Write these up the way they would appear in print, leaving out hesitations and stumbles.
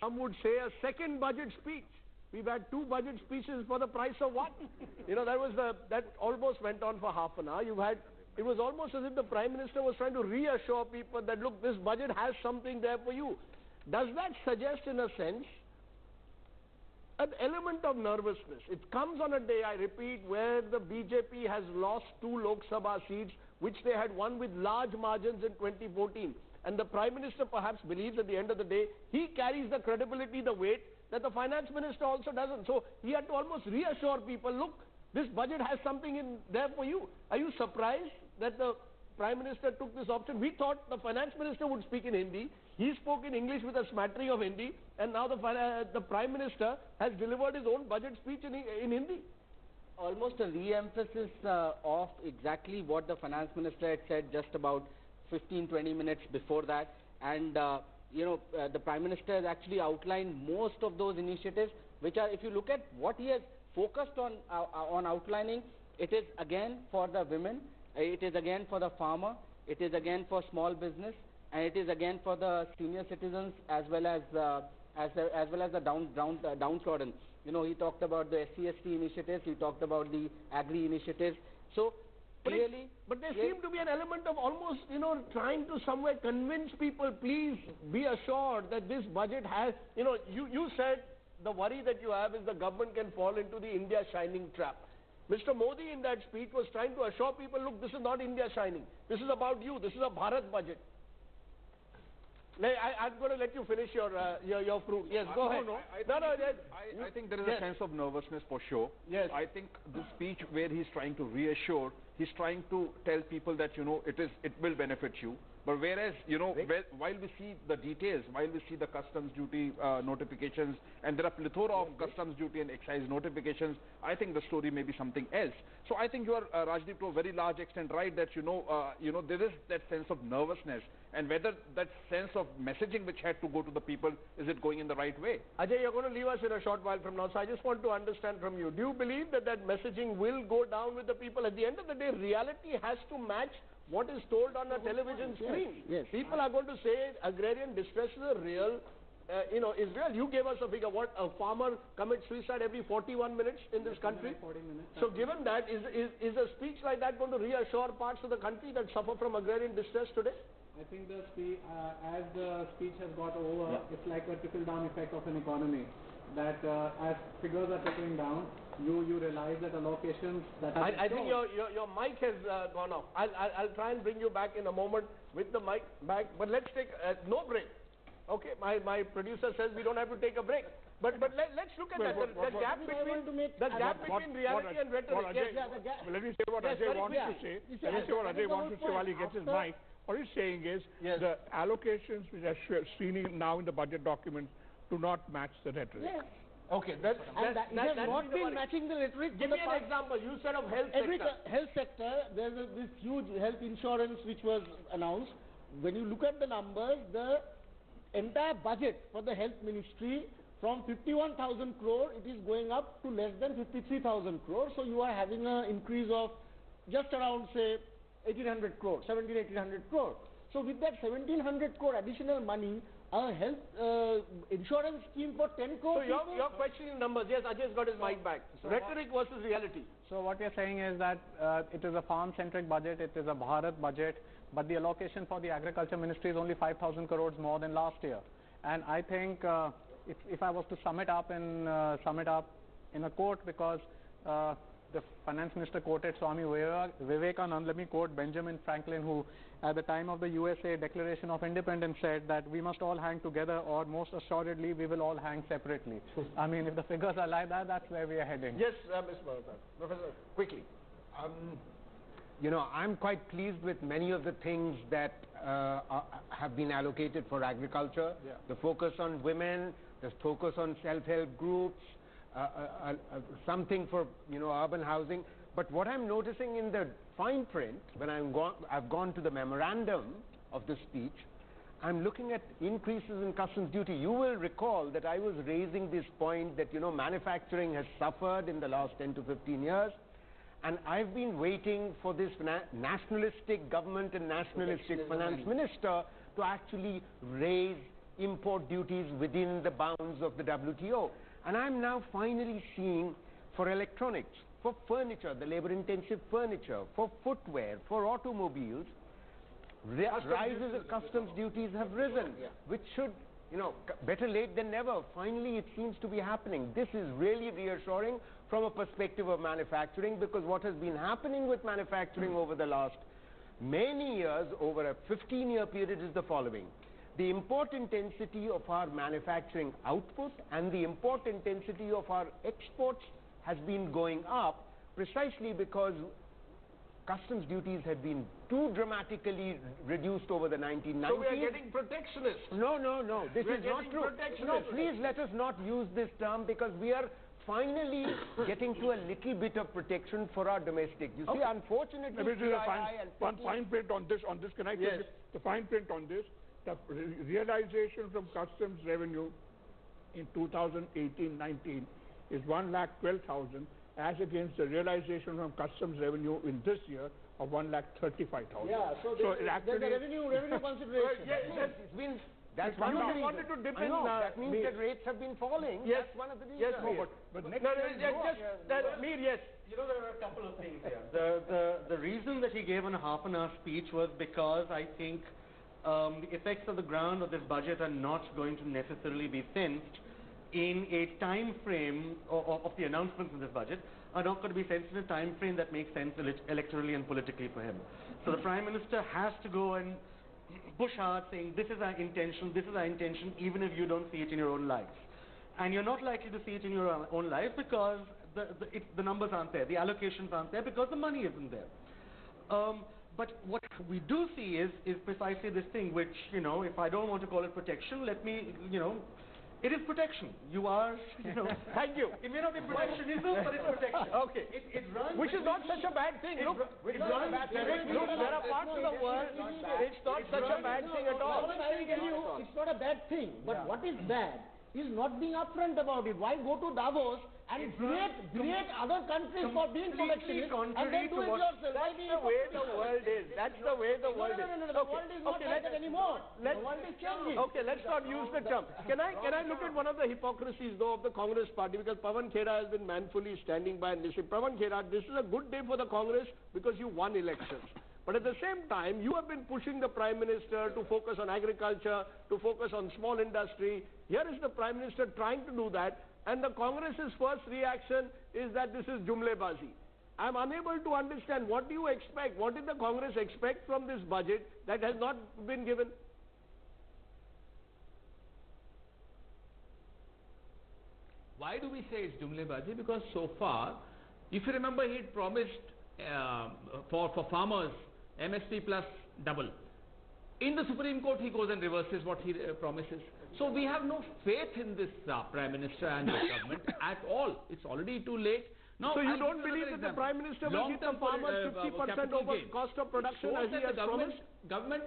some would say, a second budget speech. We've had 2 budget speeches for the price of 1. That almost went on for half an hour. It was almost as if the Prime Minister was trying to reassure people that, look, this budget has something there for you. Does that suggest, in a sense, an element of nervousness? It comes on a day, I repeat, where the BJP has lost 2 Lok Sabha seats, which they had won with large margins in 2014. And the Prime Minister perhaps believes at the end of the day, he carries the credibility, the weight, that the Finance Minister also doesn't. So he had to almost reassure people, look, this budget has something in there for you. Are you surprised that the Prime Minister took this option? We thought the Finance Minister would speak in Hindi. He spoke in English with a smattering of Hindi. And now the Prime Minister has delivered his own budget speech in Hindi. Almost a re-emphasis of exactly what the Finance Minister had said just about 15-20 minutes before that. And the Prime Minister has actually outlined most of those initiatives, which are, if you look at what he has focused on outlining, it is again for the women, it is again for the farmer, it is again for small business, and it is again for the senior citizens as well as the downtrodden. He talked about the SC/ST initiatives, he talked about the agri initiatives. So clearly, but there seemed to be an element of almost, trying to somewhere convince people, please be assured that this budget has, you said the worry that you have is the government can fall into the India shining trap. Mr. Modi in that speech was trying to assure people, look, this is not India shining. This is about you. This is a Bharat budget. I'm going to let you finish your proof. Yes, go ahead. I think there is a sense of nervousness for sure. Yes. I think the speech where he's trying to reassure, he's trying to tell people that, it will benefit you. But whereas, while we see the details, while we see the customs duty notifications, and there are plethora of customs duty and excise notifications, I think the story may be something else. So I think you are, Rajdeep, to a very large extent right that, there is that sense of nervousness, and whether that sense of messaging which had to go to the people, is it going in the right way? Ajay, you're going to leave us in a short while from now, so I just want to understand from you. Do you believe that messaging will go down with the people? At the end of the day, reality has to match what is told on a television screen. Yes. People are going to say agrarian distress is real. Is real. You gave us a figure. What, a farmer commits suicide every 41 minutes in this country? 40 minutes. So given that, is a speech like that going to reassure parts of the country that suffer from agrarian distress today? I think as the speech has got over, it's like a trickle-down effect of an economy. That as figures are trickling down, you realize that allocations that I think your mic has gone off. I'll try and bring you back in a moment with the mic back, but let's take no break. Okay, my producer says we don't have to take a break. But let's look at the gap between reality and rhetoric. Let me say what Ajay wants to say. Let me say what Ajay wants to say while he gets his mic. What he's saying is the allocations which are seen now in the budget document do not match the rhetoric. Yes. Okay, that has not been matching the rhetoric. Give me an example. You said of health sector. Health sector, there's this huge health insurance which was announced. When you look at the numbers, the entire budget for the health ministry from 51,000 crore, it is going up to less than 53,000 crore. So you are having an increase of just around, say, 1,800 crore, 1,700 crore. So with that 1,700 crore additional money, a health insurance scheme for 10 crore. So you're questioning numbers. Yes, Ajay's got his mic back. Rhetoric versus reality. So what you're saying is that it is a farm-centric budget, it is a Bharat budget, but the allocation for the agriculture ministry is only 5,000 crores more than last year. And I think if I was to sum it up in a quote, because the finance minister quoted Swami Vivekananda, let me quote Benjamin Franklin, who at the time of the USA Declaration of Independence said that we must all hang together, or most assuredly we will all hang separately. I mean, if the figures are like that, that's where we are heading. Yes, Ms. Mahota. Professor, quickly. I'm quite pleased with many of the things that have been allocated for agriculture. Yeah. The focus on women, the focus on self-help groups, something for urban housing. But what I'm noticing in the fine print, when I've gone to the memorandum of the speech, I'm looking at increases in customs duty. You will recall that I was raising this point that manufacturing has suffered in the last 10 to 15 years, and I've been waiting for this nationalistic government and nationalistic finance minister to actually raise import duties within the bounds of the WTO. And I'm now finally seeing for electronics, for furniture, the labor-intensive furniture, for footwear, for automobiles, rises of customs duties have risen, which should, better late than never. Finally, it seems to be happening. This is really reassuring from a perspective of manufacturing, because what has been happening with manufacturing over the last many years, over a 15-year period, is the following. The import intensity of our manufacturing output and the import intensity of our exports has been going up precisely because customs duties had been too dramatically reduced over the 1990s. So we are getting protectionist. No. This is not true. No, please let us not use this term, because we are finally getting to a little bit of protection for our domestic. You see, unfortunately, Maybe there's one fine print on this. Can I yes. the fine print on this? The realization from customs revenue in 2018-19 is 1,12,000, as against the realization from customs revenue in this year of 1,35,000. Yeah, so there's a revenue consideration. Yes, it's been. That's one of the reasons. wanted to dip in. That means that rates have been falling. Yes. That's one of the reasons. Yes, But next Mir, yes. You know, there are a couple of things here. The reason that he gave a half-an-hour speech was because I think the effects of the ground of this budget are not going to necessarily be sensed in a time frame of the announcements in this budget, are not going to be sensed in a time frame that makes sense electorally and politically for him. So the Prime Minister has to go and push hard, saying this is our intention, even if you don't see it in your own life. And you're not likely to see it in your own life because the numbers aren't there, the allocations aren't there, because the money isn't there. But what we do see is precisely this thing, which, if I don't want to call it protection, let me, it is protection. You are, Thank you. It may not be protectionism, but it's protection. Okay. It runs. Which is not such a bad thing. Look, there are parts of the world, it's not such a bad thing at all. I will tell you, it's not a bad thing. But what is bad is not being upfront about it. Why go to Davos and create other countries for being protectionist and then do it yourself? That's the way the world is. That's the way the world is. No. The world is not like that anymore. The world is changing. Okay, let's not use the term. Can I look at one of the hypocrisies, though, of the Congress party? Because Pawan Khera has been manfully standing by and listening. Pawan Khera, this is a good day for the Congress because you won elections. But at the same time, you have been pushing the Prime Minister to focus on agriculture, to focus on small industry. Here is the Prime Minister trying to do that, and the Congress's first reaction is that this is jumlebazi. I am unable to understand. What do you expect? What did the Congress expect from this budget that has not been given? Why do we say it's jumlebazi? Because so far, if you remember, he had promised for farmers MSP plus double. In the Supreme Court, he goes and reverses what he promises. So we have no faith in this Prime Minister and the government at all. It's already too late. Now, so you don't believe that the Prime Minister will give the farmers 50% over cost of production as he has promised? Government.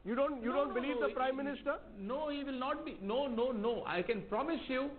You don't believe the Prime Minister? No, he will not be. No. I can promise you,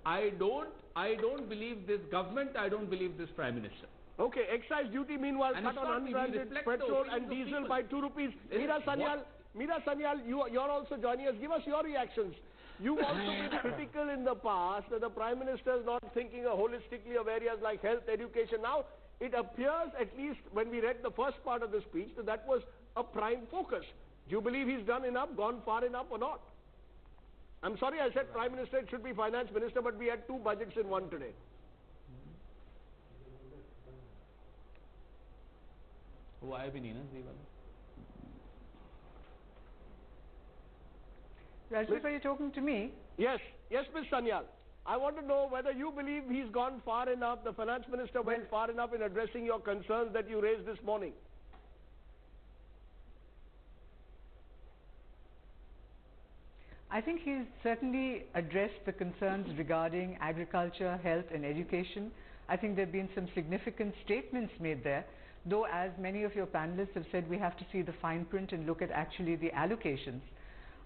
I don't believe this government. I don't believe this Prime Minister. Okay, excise duty meanwhile cut on unbranded petrol and diesel by 2 rupees. Meera Sanyal, you're also joining us. Give us your reactions. You've also been critical in the past that the Prime Minister is not thinking holistically of areas like health, education. Now, it appears, at least when we read the first part of the speech, that was a prime focus. Do you believe he's done enough, gone far enough or not? I'm sorry I said Prime Minister, it should be Finance Minister, but we had 2 budgets in one today. Why have been Rajneesh, are you talking to me? Yes, Ms. Sanyal. I want to know whether you believe he's gone far enough, the Finance Minister went far enough in addressing your concerns that you raised this morning. I think he's certainly addressed the concerns regarding agriculture, health and education. I think there have been some significant statements made there. Though, as many of your panelists have said, we have to see the fine print and look at actually the allocations.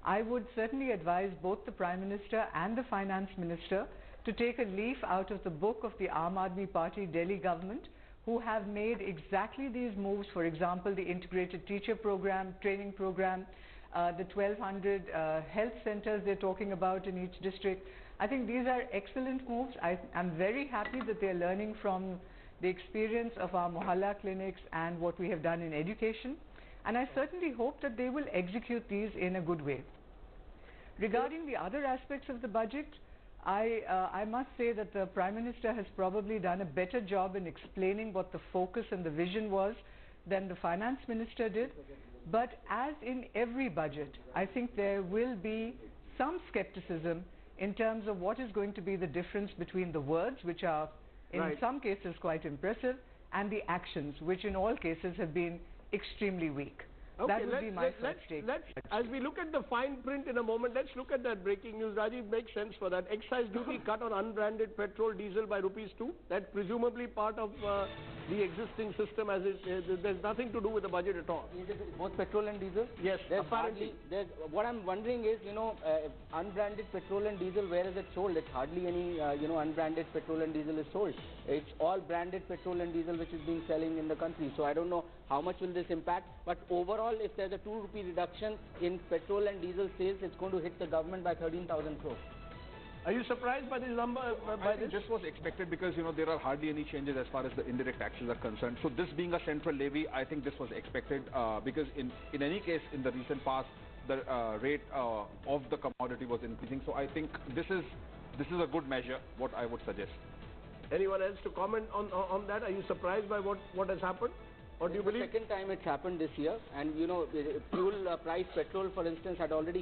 I would certainly advise both the Prime Minister and the Finance Minister to take a leaf out of the book of the Aam Aadmi Party Delhi government, who have made exactly these moves. For example, the integrated teacher program, training program, the 1,200 health centers they're talking about in each district. I think these are excellent moves. I'm very happy that they're learning from the experience of our Mohalla clinics and what we have done in education. And I certainly hope that they will execute these in a good way. Regarding the other aspects of the budget, I must say that the Prime Minister has probably done a better job in explaining what the focus and the vision was than the Finance Minister did. But as in every budget, I think there will be some skepticism in terms of what is going to be the difference between the words, which are in some cases quite impressive, and the actions, which in all cases have been extremely weak. Okay, that would be my first take. As we look at the fine print in a moment, let's look at that breaking news. Rajiv, makes sense for that. Excise duty cut on unbranded petrol, diesel by ₹2. That's presumably part of the existing system as there's nothing to do with the budget at all. Is it both petrol and diesel? Yes, apparently. What I'm wondering is, unbranded petrol and diesel, where is it sold? It's hardly any, unbranded petrol and diesel is sold. It's all branded petrol and diesel which is being selling in the country. So I don't know how much will this impact, but overall, if there's a ₹2 reduction in petrol and diesel sales, it's going to hit the government by 13,000 crores. Are you surprised by this number? I think this was expected because there are hardly any changes as far as the indirect taxes are concerned. So this being a central levy, I think this was expected because in any case in the recent past the rate of the commodity was increasing. So I think this is a good measure. What I would suggest. Anyone else to comment on that? Are you surprised by what has happened? Or do you believe? The second time it's happened this year, and fuel price, petrol for instance, had already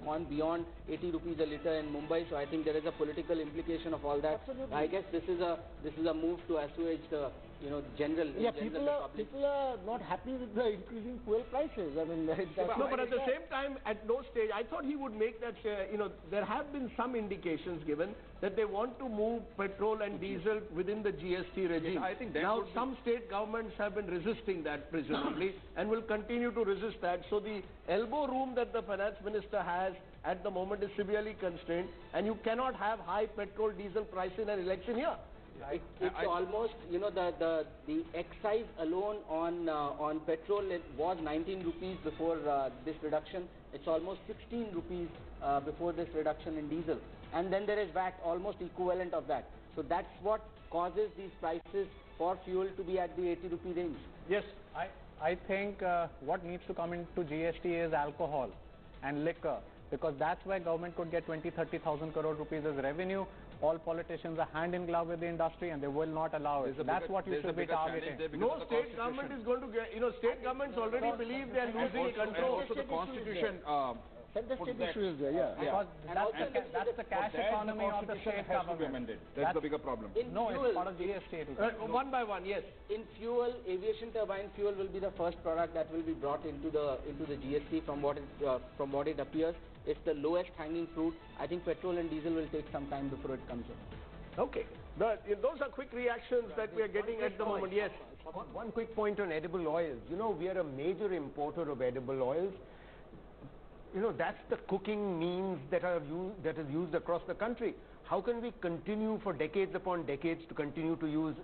gone beyond 80 rupees a litre in Mumbai. So I think there is a political implication of all that. Absolutely. I guess this is a move to assuage the general. People are not happy with the increasing fuel prices. I mean, no, but at the same time, at no stage, I thought he would make that. There have been some indications given that they want to move petrol and diesel within the GST regime. Yes, I think that now some state governments have been resisting that presumably and will continue to resist that. So the elbow room that the finance minister has at the moment is severely constrained, and you cannot have high petrol diesel price in an election year. It's almost, the excise alone on petrol, it was 19 rupees before this reduction. It's almost 16 rupees before this reduction in diesel. And then there is VAT, almost equivalent of that. So that's what causes these prices for fuel to be at the 80 rupee range. Yes, I think what needs to come into GST is alcohol and liquor, because that's where government could get 20-30,000 crore rupees as revenue. All politicians are hand in glove with the industry, and they will not allow it. That's what you should be targeting. No state government is going to get, state governments already believe they are losing control. Also the constitution. State issue is there, Because that's the cash economy of the state government. That's the bigger problem. No, it's part of GST. One by one, yes. In fuel, aviation turbine fuel will be the first product that will be brought into the GST from what it appears. It's the lowest hanging fruit. I think petrol and diesel will take some time before it comes in. Okay. Those are quick reactions that we are getting at the moment. Yes. One quick point on edible oils. We are a major importer of edible oils. That's the cooking means that is used across the country. How can we continue for decades upon decades to continue to use,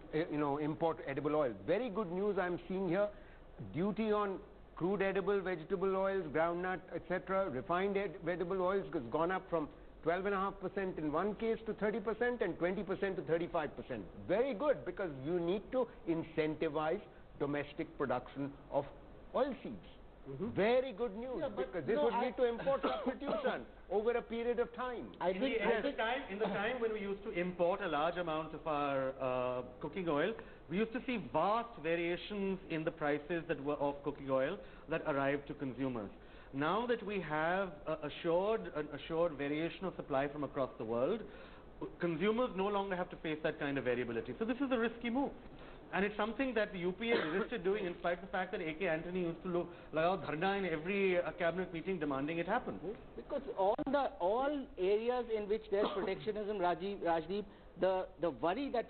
import edible oil? Very good news I'm seeing here. Duty on crude edible vegetable oils, groundnut, etc., refined edible oils has gone up from 12.5% in one case to 30% and 20% to 35%. Very good, because you need to incentivize domestic production of oilseeds. Very good news, because this would lead to import substitution over a period of time. In the time when we used to import a large amount of our cooking oil, we used to see vast variations in the prices of cooking oil that arrived to consumers. Now that we have an assured variation of supply from across the world, consumers no longer have to face that kind of variability. So this is a risky move. And it's something that the UPA resisted doing, in spite of the fact that A.K. Antony used to lay out dharna in every cabinet meeting demanding it happen. Because all areas in which there's protectionism, Rajdeep, the worry that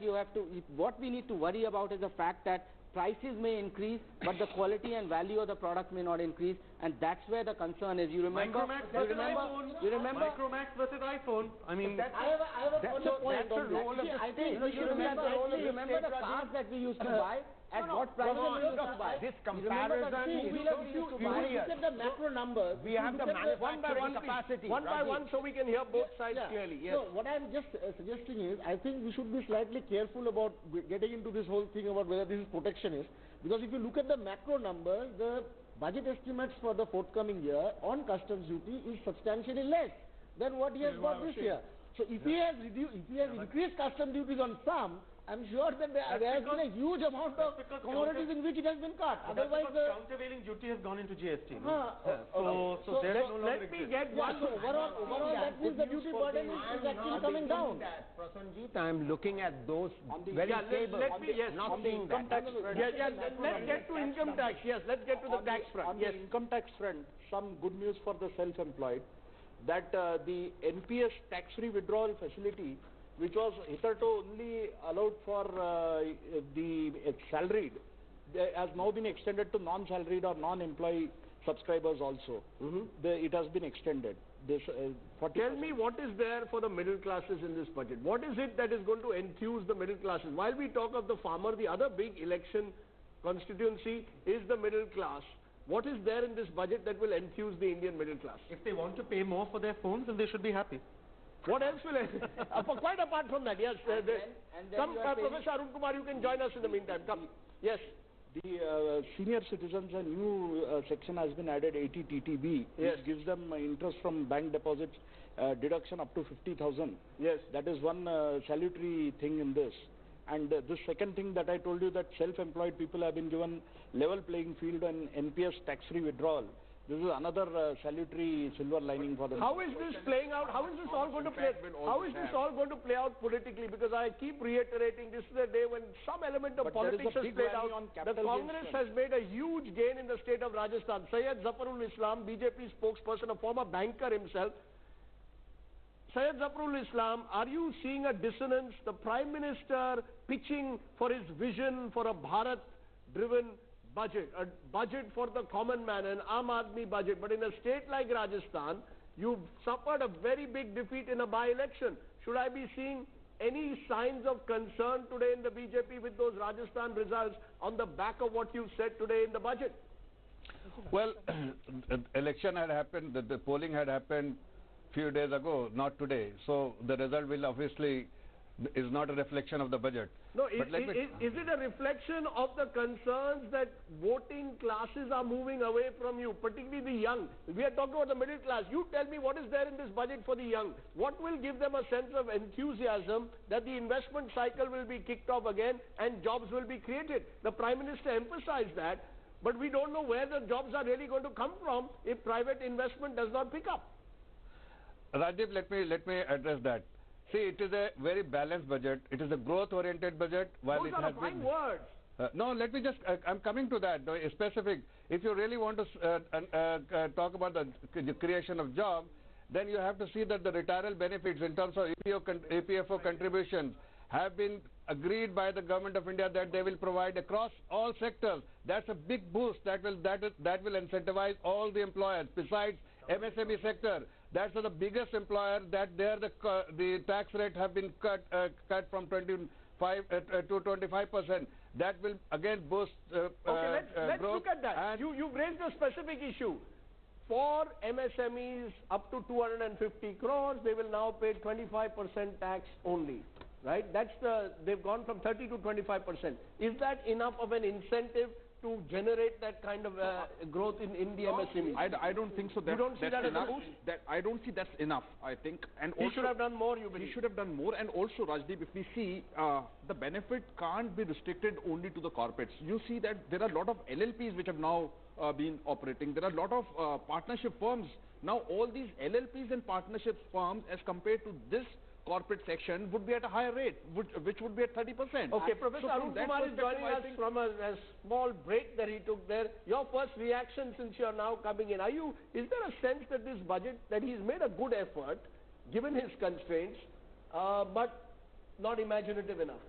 what we need to worry about is the fact that prices may increase, but the quality and value of the product may not increase, And that's where the concern is. You remember? Micromax versus iPhone. You remember? Micromax versus iPhone. I mean, I have a further point on that. I think you remember the cars that we used to buy? At what price we used to buy? This comparison is so Look at the macro numbers. We have the manufacturing capacity. One by one, so we can hear both sides clearly. Yes. So what I'm just suggesting is, I think we should be slightly careful about getting into this whole thing about whether this is protectionist. Because if you look at the macro numbers, the budget estimates for the forthcoming year on customs duty is substantially less than what he has got this year. So if he has increased customs duties on some, I'm sure that there has been a huge amount of commodities in which it has been cut. Otherwise, the countervailing duty has gone into GST. so let me get one. So overall, that means the duty burden is actually coming down. Prasanjit, I'm looking at those very tables. Not seeing that. Let's get to income tax. Yes, let's get to the tax front. On the income tax front, some good news for the self-employed, that the NPS tax-free withdrawal facility, which was hitherto only allowed for the salaried, has now been extended to non-salaried or non-employee subscribers also. It has been extended. This Tell me what is there for the middle classes in this budget. What is it that is going to enthuse the middle classes? While we talk of the farmer, the other big election constituency is the middle class. What is there in this budget that will enthuse the Indian middle class? If they want to pay more for their phones, then they should be happy. What else will quite apart from that, yes. Come, Professor Arun Kumar, you can join us in the meantime. Come. Yes. The senior citizens, a new section has been added, 80 TTB, which gives them interest from bank deposits deduction up to 50,000. Yes. That is one salutary thing in this. And the second thing that I told you, that self-employed people have been given level playing field and NPS tax-free withdrawal. This is another salutary silver lining for them. How is this playing out? How is this all going to play? How is this all going to play out politically? Because I keep reiterating, this is a day when some element of politics has played out. The Congress has made a huge gain in the state of Rajasthan. Syed Zafarul Islam, BJP spokesperson, a former banker himself. Syed Zafarul Islam, are you seeing a dissonance? The Prime Minister pitching for his vision for a Bharat-driven budget, a budget for the common man, an Aam Aadmi budget. But in a state like Rajasthan, you've suffered a very big defeat in a by-election. Should I be seeing any signs of concern today in the BJP with those Rajasthan results on the back of what you said today in the budget? Well, election had happened, the polling had happened few days ago, not today. So the result will obviously is not a reflection of the budget. No, is it a reflection of the concerns that voting classes are moving away from you, particularly the young? We are talking about the middle class. You tell me what is there in this budget for the young. What will give them a sense of enthusiasm that the investment cycle will be kicked off again and jobs will be created? The Prime Minister emphasized that, but we don't know where the jobs are really going to come from if private investment does not pick up. Rajiv, let me address that. See, it is a very balanced budget. It is a growth-oriented budget. While Those it are has fine been, words. No, let me just, I'm coming to that, specific. If you really want to talk about the creation of jobs, then you have to see that the retirement benefits in terms of EPFO contributions have been agreed by the government of India that they will provide across all sectors. That's a big boost that will incentivize all the employers besides MSME sector. That's the biggest employer, that there the tax rate have been cut from 25 to 25%. That will again boost okay, let's growth. Look at that. You've raised a specific issue. For MSMEs up to 250 crores, they will now pay 25% tax only. Right? They've gone from 30 to 25%. Is that enough of an incentive to generate that kind of growth in the MSME? I don't think so. You don't see that as a boost? I don't see that's enough, I think. And he also, should have done more, you believe? He should have done more. And also, Rajdeep, if we see, the benefit can't be restricted only to the corporates. You see that there are a lot of LLPs which have now been operating. There are a lot of partnership firms. Now, all these LLPs and partnership firms, as compared to this corporate section, would be at a higher rate, which would be at 30%. Okay, Professor Arun Kumar is joining us from a small break that he took there. Your first reaction since you are now coming in, is there a sense that this budget, that he's made a good effort, given his constraints, but not imaginative enough?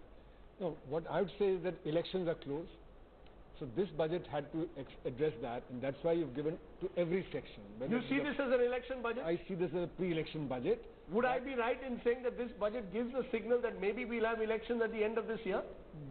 No, what I would say is that elections are close. So this budget had to address that, and that's why you've given to every section. You see this as an election budget? I see this as a pre-election budget. Would I be right in saying that this budget gives a signal that maybe we'll have elections at the end of this year?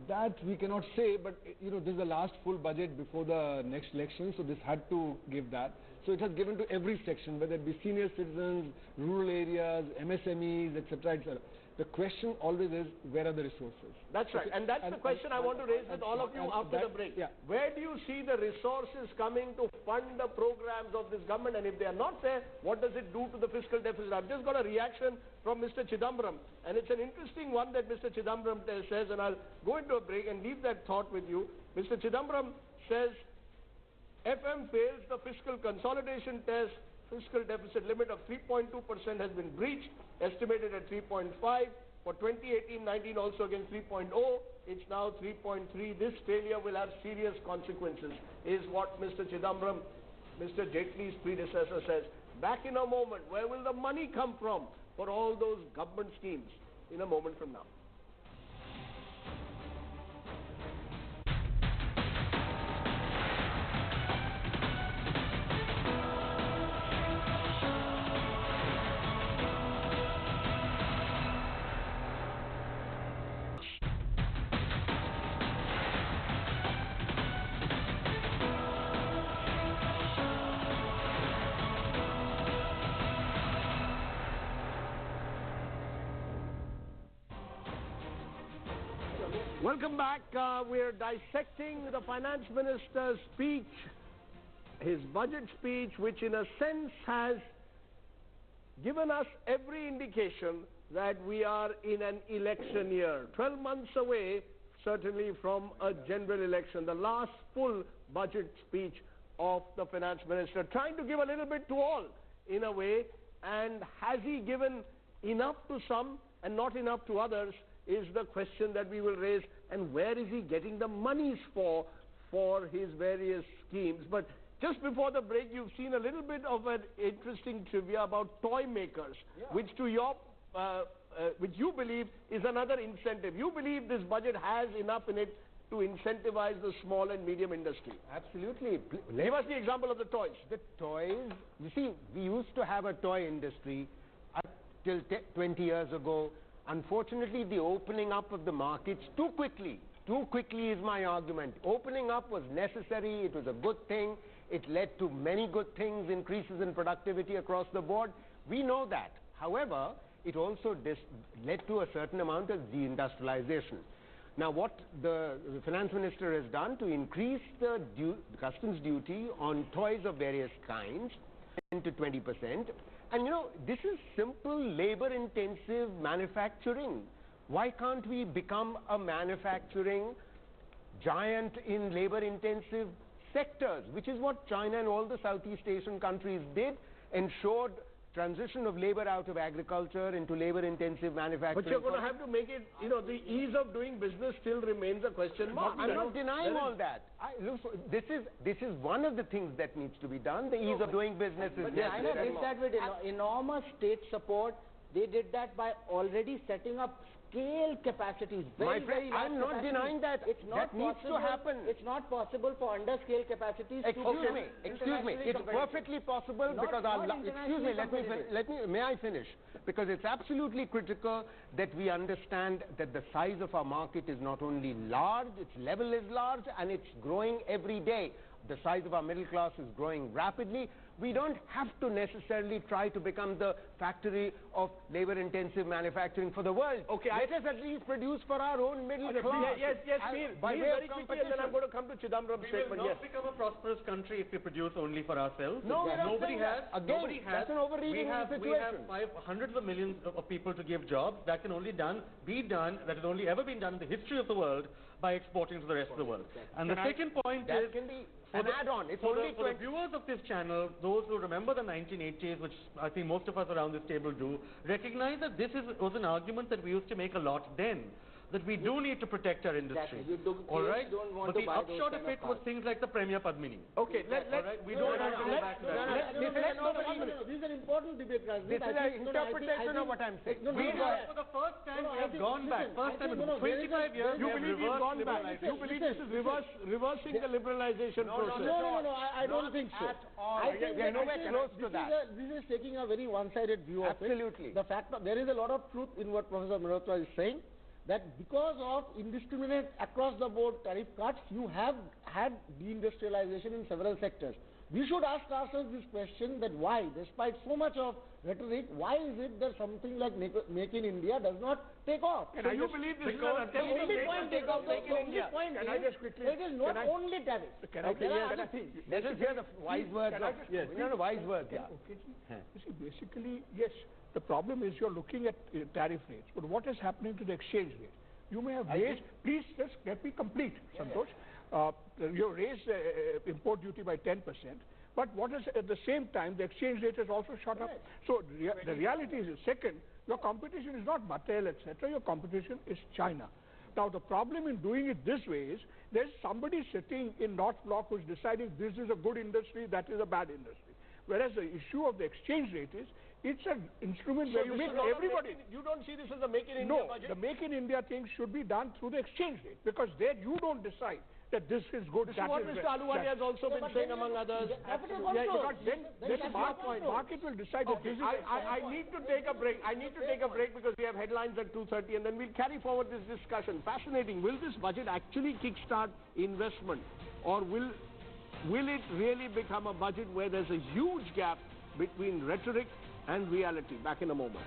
That we cannot say, but this is the last full budget before the next election, so this had to give that. So it has given to every section, whether it be senior citizens, rural areas, MSMEs, etc., etc. The question always is, where are the resources? That's right, and that's the question I want to raise with all of you after the break. Yeah. Where do you see the resources coming to fund the programs of this government, and if they are not there, what does it do to the fiscal deficit? I've just got a reaction from Mr. Chidambaram, and it's an interesting one that Mr. Chidambaram says, and I'll go into a break and leave that thought with you. Mr. Chidambaram says, FM fails the fiscal consolidation test. Fiscal deficit limit of 3.2% has been breached, estimated at 3.5. For 2018-19 also again 3.0. It's now 3.3. This failure will have serious consequences, is what Mr. Chidambaram, Mr. Jaitley's predecessor, says. Back in a moment, where will the money come from for all those government schemes? In a moment from now. Welcome back. We're dissecting the finance minister's speech, his budget speech, which in a sense has given us every indication that we are in an election year. 12 months away, certainly, from a general election. The last full budget speech of the finance minister, trying to give a little bit to all, in a way. And has he given enough to some and not enough to others, is the question that we will raise. And where is he getting the monies for his various schemes? But just before the break, you've seen a little bit of an interesting trivia about toy makers, which which you believe is another incentive. You believe this budget has enough in it to incentivize the small and medium industry. Absolutely. Give us the example of the toys. The toys, you see, we used to have a toy industry up till 20 years ago. Unfortunately, the opening up of the markets too quickly is my argument. Opening up was necessary, it was a good thing, it led to many good things, increases in productivity across the board. We know that. However, it also led to a certain amount of deindustrialization. Now, what the finance minister has done to increase the customs duty on toys of various kinds 10 to 20%. And this is simple labor-intensive manufacturing. Why can't we become a manufacturing giant in labor-intensive sectors, which is what China and all the Southeast Asian countries did, ensured transition of labor out of agriculture into labor-intensive manufacturing. But you're going to have to make it, the ease of doing business still remains a question mark. I'm not denying all that. Look, this is one of the things that needs to be done. The ease of doing business is necessary. China did that with enormous state support. They did that by already setting up scale capacities. My friend, I'm not denying that. That needs to happen. It's not possible for under scale capacities Excuse me. It's perfectly possible because may I finish? Because it's absolutely critical that we understand that the size of our market is not only large, its level is large, and it's growing every day. The size of our middle class is growing rapidly. We don't have to necessarily try to become the factory of labor-intensive manufacturing for the world. Okay, let us at least produce for our own middle class. Yes, Mir. By way of competition, and then I'm going to come to Chidambaram's statement. We will not become a prosperous country if we produce only for ourselves. No, nobody has. Again, nobody has. That's an overreading of the situation. We have hundreds of millions of people to give jobs. That can only be done. That has only ever been done in the history of the world by exporting to the rest of the world. And the second point is, can be an add-on. It's for the viewers of this channel, those who remember the 1980s, which I think most of us around this table do, recognize that this was an argument that we used to make a lot then. that we do need to protect our industry. Exactly. You All right? don't want But to the buy those upshot kind of it was cars. things like the Premier Padmini. Okay, All right? We don't have to go back to that. This is an important debate, Rajneet. This is an interpretation of what I'm saying. For the first time we have gone back. First time in 25 years You we have believe we've reversed gone back? You believe this is reversing the liberalization process? No, I don't think so. At all. I think We are nowhere close to that. This is taking a very one-sided view of it. Absolutely. The fact that there is a lot of truth in what Professor Mehrotra is saying, that because of indiscriminate across-the-board tariff cuts, you have had deindustrialization in several sectors. We should ask ourselves this question, that why, despite so much of rhetoric, why is it that something like Make in India does not take off? So you believe this is an attempt to take off Make in India? Can I just quickly? It is not only tariff. Let us hear the wise words of... Yes, the wise words. You see, basically, yes, the problem is you're looking at tariff rates, but what is happening to the exchange rate? You may have raised, please just let me complete, Santosh. You raised import duty by 10%, but what is at the same time the exchange rate has also shot up. So the reality is, second, your competition is not Mattel, etc. Your competition is China. Now the problem in doing it this way is there's somebody sitting in North Block who's deciding this is a good industry, that is a bad industry. Whereas the issue of the exchange rate is, it's an instrument where you make everybody. You don't see this as a Make in India budget? No, the Make in India thing should be done through the exchange rate, because there you don't decide that this is good. This is what Mr. Aluwani has also been saying, among others. Because then the market will decide that this is... I need to take a break. I need to take a break because we have headlines at 2:30, and then we'll carry forward this discussion. Fascinating. Will this budget actually kickstart investment, or will it really become a budget where there's a huge gap between rhetoric and reality? Back in a moment.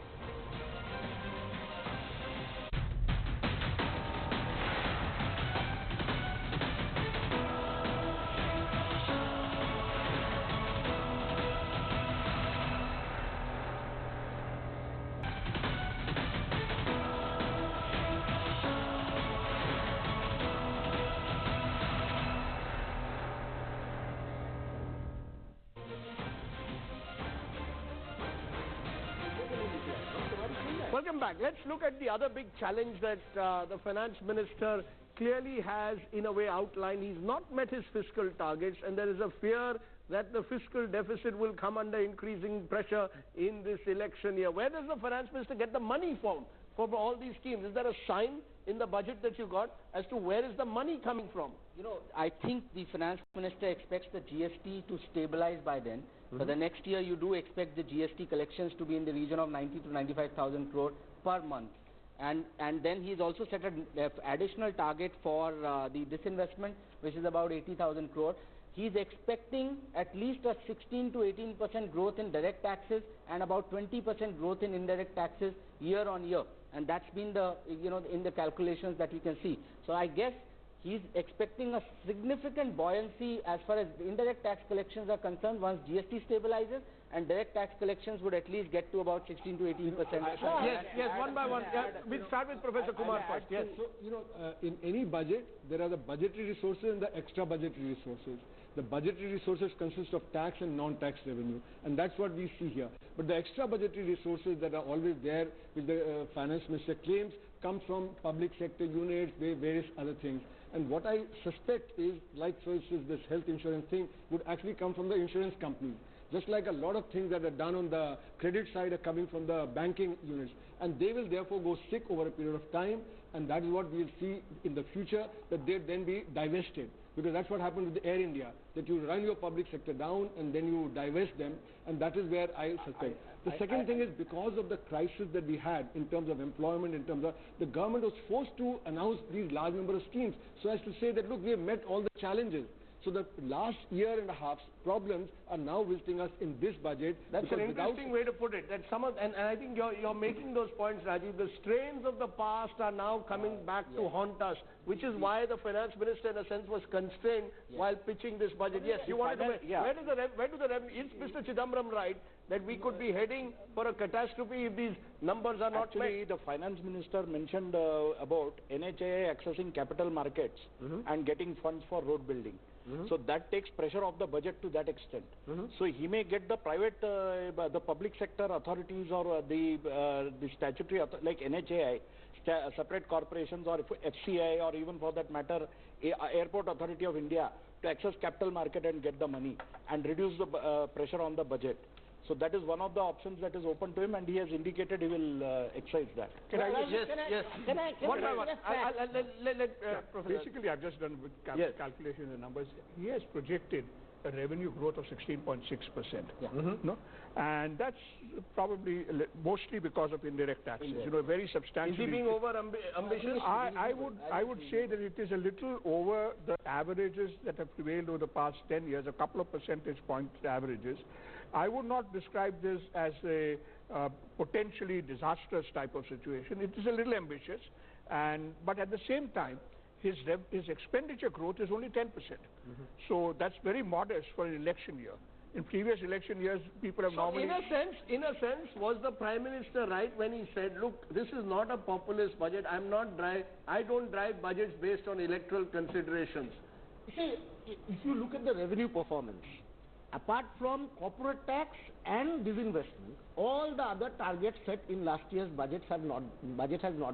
Welcome back. Let's look at the other big challenge that the finance minister clearly has, in a way, outlined. He's not met his fiscal targets, and there is a fear that the fiscal deficit will come under increasing pressure in this election year. Where does the finance minister get the money from for all these schemes? Is there a sign in the budget that you got as to where is the money coming from? You know, I think the finance minister expects the GST to stabilize by then. For the next year, you do expect the GST collections to be in the region of 90 to 95,000 crore per month. And then he's also set an additional target for the disinvestment, which is about 80,000 crore. He's expecting at least a 16 to 18% growth in direct taxes and about 20% growth in indirect taxes year on year. And that's been the, in the calculations that you can see. So I guess he's expecting a significant buoyancy as far as the indirect tax collections are concerned once GST stabilizes, and direct tax collections would at least get to about 16 to 18%. Yes, one by one. We'll start with Professor Kumar first. Yes. So, in any budget, there are the budgetary resources and the extra budgetary resources. The budgetary resources consist of tax and non-tax revenue, and that's what we see here. But the extra budgetary resources that are always there, which the finance minister claims, come from public sector units, various other things. And what I suspect is, like for instance, this health insurance thing would actually come from the insurance companies. Just like a lot of things that are done on the credit side are coming from the banking units. And they will therefore go sick over a period of time, and that is what we will see in the future, that they then be divested. Because that's what happened with Air India, that you run your public sector down and then you divest them, and that is where I suspect. The second thing is, because of the crisis that we had in terms of employment, in terms of the government was forced to announce these large number of schemes so as to say that, look, we have met all the challenges. So the last year and a half's problems are now visiting us in this budget. That's an interesting way to put it. That and I think you're making those points, Rajiv. The strains of the past are now coming back to haunt us, which is why the finance minister, in a sense, was constrained while pitching this budget. Yes, you wanted to. Where do the revenue? Is Mr. Chidambaram right that we could be heading for a catastrophe if these numbers are not met? Actually, the finance minister mentioned about NHAI accessing capital markets and getting funds for road building. So that takes pressure off the budget to that extent. So he may get the private, the public sector authorities or the statutory, like NHAI, separate corporations or FCI or even for that matter, Airport Authority of India to access capital market and get the money and reduce the pressure on the budget. So that is one of the options that is open to him, and he has indicated he will exercise that. Basically, I've just done with calculations and numbers. He has projected a revenue growth of 16.6%. No? And that's probably mostly because of indirect taxes. You know, very substantial. Is he being over ambitious? I would say that it is a little over the averages that have prevailed over the past 10 years, a couple of percentage point averages. I would not describe this as a potentially disastrous type of situation. It is a little ambitious, but at the same time, his expenditure growth is only 10%. So that's very modest for an election year. In previous election years, people have normally... In a sense, was the Prime Minister right when he said, look, this is not a populist budget. I don't drive budgets based on electoral considerations. See, if you look at the revenue performance, apart from corporate tax and disinvestment, all the other targets set in last year's budget has not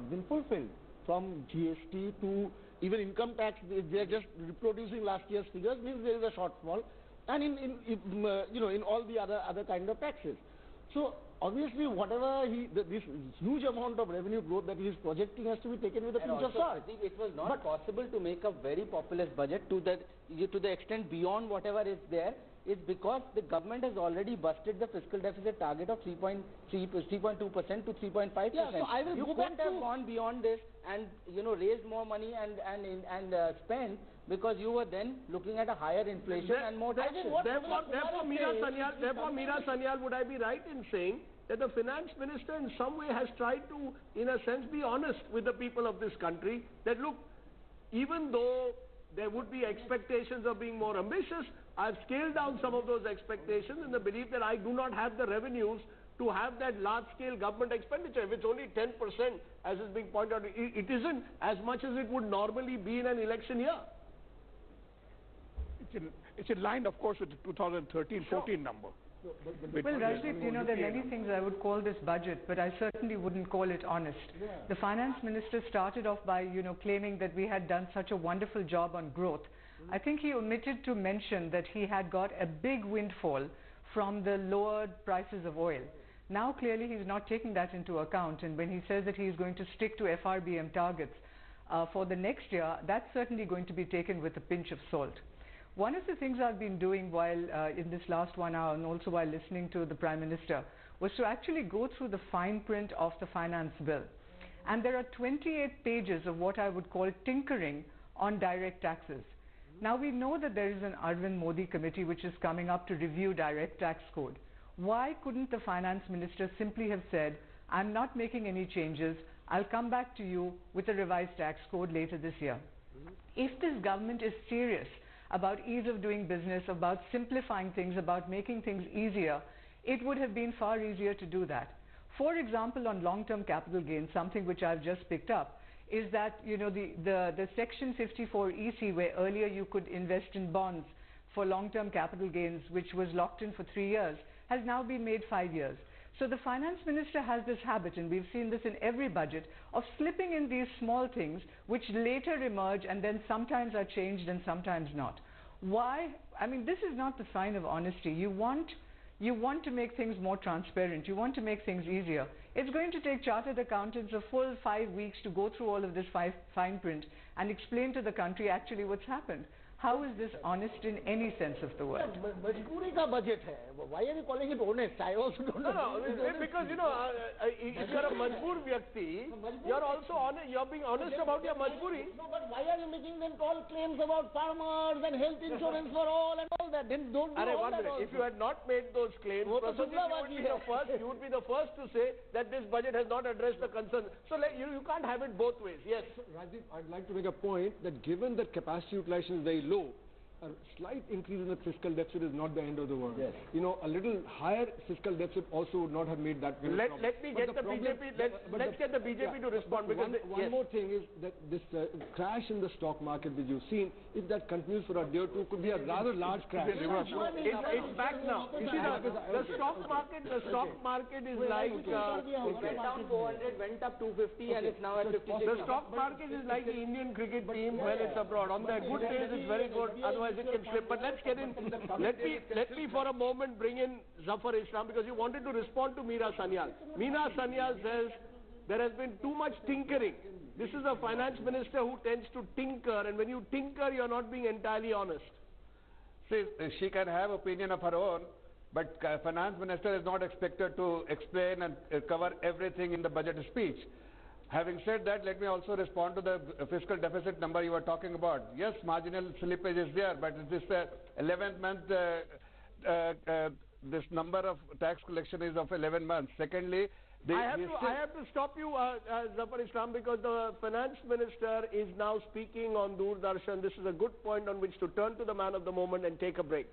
been fulfilled. From GST to even income tax, they are just reproducing last year's figures, means there is a shortfall, and in all the other kind of taxes. So obviously, whatever this huge amount of revenue growth that he is projecting has to be taken with a pinch of salt. I think it was not possible to make a very populist budget to the extent beyond whatever is there. Is because the government has already busted the fiscal deficit target of 3.2% to 3.5%. Yeah, so I will you couldn't have gone beyond this and raised more money and spend, because you were then looking at a higher inflation and more taxes. Therefore, Meera Sanyal, would I be right in saying that the finance minister in some way has tried to, in a sense, be honest with the people of this country that, look, even though there would be expectations of being more ambitious, I've scaled down some of those expectations in the belief that I do not have the revenues to have that large-scale government expenditure. If it's only 10%, as is being pointed out, it isn't as much as it would normally be in an election year. It's in line, of course, with the 2013-14 number. Well, Rajdeep, there are many things I would call this budget, but I certainly wouldn't call it honest. The finance minister started off by, claiming that we had done such a wonderful job on growth. I think he omitted to mention that he had got a big windfall from the lowered prices of oil. Now, clearly, he's not taking that into account, and when he says that he's going to stick to FRBM targets for the next year, that's certainly going to be taken with a pinch of salt. One of the things I've been doing while in this last 1 hour and also while listening to the Prime Minister was to actually go through the fine print of the finance bill. And there are 28 pages of what I would call tinkering on direct taxes. Now, we know that there is an Arvind Modi committee which is coming up to review direct tax code. Why couldn't the finance minister simply have said, I'm not making any changes, I'll come back to you with a revised tax code later this year? If this government is serious about ease of doing business, about simplifying things, about making things easier, it would have been far easier to do that. For example, on long-term capital gains, something which I've just picked up, is that the Section 54 EC, where earlier you could invest in bonds for long-term capital gains, which was locked in for 3 years, has now been made 5 years. So the finance minister has this habit, and we've seen this in every budget, of slipping in these small things which later emerge and then sometimes are changed and sometimes not. Why? I mean, this is not the sign of honesty. You want to make things more transparent. You want to make things easier. It's going to take chartered accountants a full 5 weeks to go through all of this fine print and explain to the country actually what's happened. How is this honest in any sense of the word? Majboori ka budget hai. Why are you calling it honest? I also don't know. No, because if you're a majboor vyakti, you're also honest. You're being honest about your majboori. No, but why are you making them all claims about farmers and health insurance for all and all that? Then don't do all that also. If you had not made those claims, you would be the first to say that this budget has not addressed the concern. So you can't have it both ways. Yes. Rajiv, I'd like to make a point that given that capacity utilization is very low, a slight increase in the fiscal deficit is not the end of the world. Yes. You know, a little higher fiscal deficit also would not have made that kind of problem. Let me get the BJP, let's get the BJP to respond, because one more thing is that this crash in the stock market that you've seen, if that continues for a day or two, could be a rather large crash. It's back now. You see, the stock market is like It went down 400, went up 250, and it's now at 56. the stock market is like the Indian cricket team when it's abroad. On the good days it's very good, otherwise it can slip. But let's get in. Let me for a moment bring in Zafar Islam, because you wanted to respond to Meera Sanyal. Meera Sanyal says there has been too much tinkering. This is a finance minister who tends to tinker, and when you tinker, you're not being entirely honest. See, she can have opinion of her own, but finance minister is not expected to explain and cover everything in the budget speech. Having said that, let me also respond to the fiscal deficit number you were talking about. Yes, marginal slippage is there, but this 11th month, this number of tax collection is of 11 months. Secondly, I have to stop you, Zafar Islam, because the finance minister is now speaking on Doordarshan. This is a good point on which to turn to the man of the moment and take a break.